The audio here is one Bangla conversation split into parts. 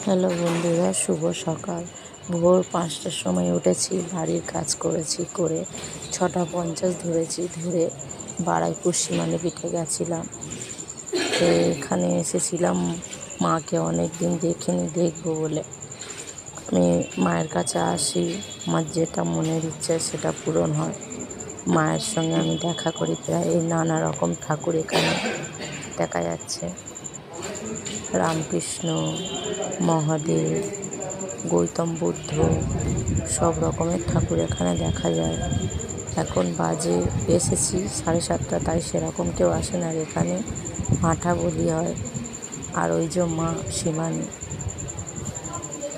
হ্যালো বন্ধুরা, শুভ সকাল। ভোর 5টার সময় উঠেছি, বাড়ির কাজ করেছি, করে 6টা 50 ধরেছি, ধরে বারুইপুর শিমালীপীঠে গেছিলাম। তো এখানে এসেছিলাম মাকে অনেক দিন দেখিনি, দেখবো বলে। আমি মায়ের কাছে আসি, আমার যেটা মনের ইচ্ছা সেটা পূরণ হয়। মায়ের সঙ্গে আমি দেখা করি, প্রায় নানা রকম ঠাকুর এখানে দেখা যাচ্ছে। রামকৃষ্ণ, মহাদেব, গৌতম বুদ্ধ, সব রকমের ঠাকুর এখানে দেখা যায়। এখন বাজে এসেছি 7:30, তাই সেরকম কেউ আসে না। আর এখানে মাঠা বলি হয়। আর ওই যে মা শিবানী।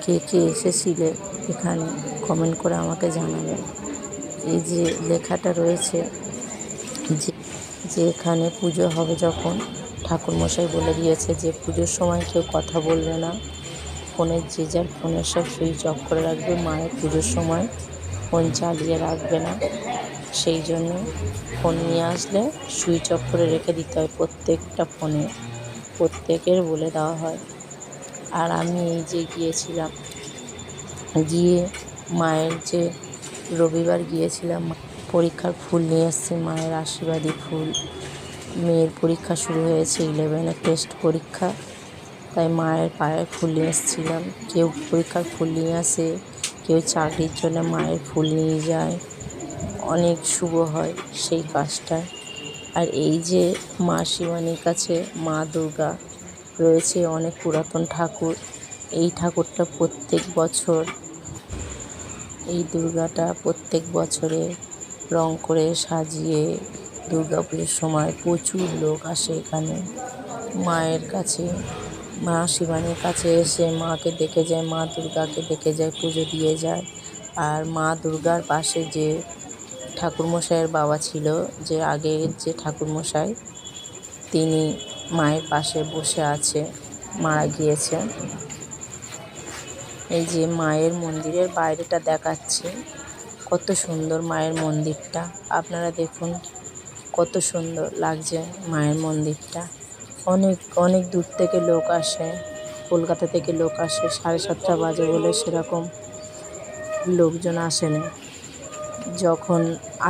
কে কে এসেছিলে এখানে কমেন্ট করে আমাকে জানাবেন। এই যে লেখাটা রয়েছে যে এখানে পুজো হবে, যখন ঠাকুরমশাই বলে দিয়েছে যে পুজোর সময় কেউ কথা বলবে না, ফোনের যে যার ফোনের সব সুইচ অফ করে রাখবে, মায়ের পুজোর সময় ফোন চালিয়ে রাখবে না। সেই জন্য ফোন নিয়ে আসলে সুইচ অফ করে রেখে দিতে হয় প্রত্যেকটা ফোনে, প্রত্যেকের বলে দেওয়া হয়। আর আমি এই যে গিয়েছিলাম, গিয়ে মায়ের যে রবিবার গিয়েছিলাম, পরীক্ষার ফুল নিয়ে এসেছি, মায়ের আশীর্বাদী ফুল। মেয়ের পরীক্ষা শুরু হয়েছে, 11-এর টেস্ট পরীক্ষা, তাই মায়ের পায়ে ফুল নিয়ে এসেছিলাম। কেউ পরীক্ষার ফুল নিয়ে আসে, কেউ চাকরির জন্য মায়ের ফুল নিয়ে যায়। অনেক শুভ হয় সেই কাজটায়। আর এই যে মা শিবানীর কাছে মা দুর্গা রয়েছে, অনেক পুরাতন ঠাকুর। এই ঠাকুরটা প্রত্যেক বছর, এই দুর্গাটা প্রত্যেক বছরে রং করে সাজিয়ে দুর্গা পুজোর সময় প্রচুর লোক আসে এখানে মায়ের কাছে। মা শিবানীর কাছে এসে মাকে দেখে যায়, মা দুর্গাকে দেখে যায়, পুজো দিয়ে যায়। আর মা দুর্গার পাশে যে ঠাকুরমশাইয়ের বাবা ছিল, যে আগের যে ঠাকুরমশাই, তিনি মায়ের পাশে বসে আছে, মারা গিয়েছে। এই যে মায়ের মন্দিরের বাইরেটা দেখাচ্ছে, কত সুন্দর মায়ের মন্দিরটা। আপনারা দেখুন কত সুন্দর লাগছে মায়ের মন্দিরটা। অনেক অনেক দূর থেকে লোক আসে, কলকাতা থেকে লোক আসে। 7:30 বাজে বলে সেরকম লোকজন আসে না। যখন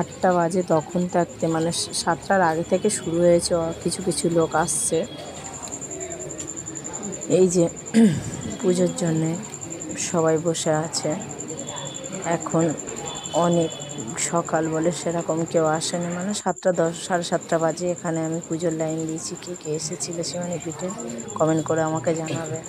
8টা বাজে তখন থাকতে, মানে 7টার আগে থেকে শুরু হয়েছে, কিছু কিছু লোক আসছে এই যে পুজোর জন্যে। সবাই বসে আছে এখন। অনেক সকাল বলে সেরকম কেউ আসে না, মানে 7টা 10, 7:30 বাজে। এখানে আমি পুজোর লাইন দিয়েছি। কে কে এসেছিল শিবানীপীঠে কমেন্ট করে আমাকে জানাবে।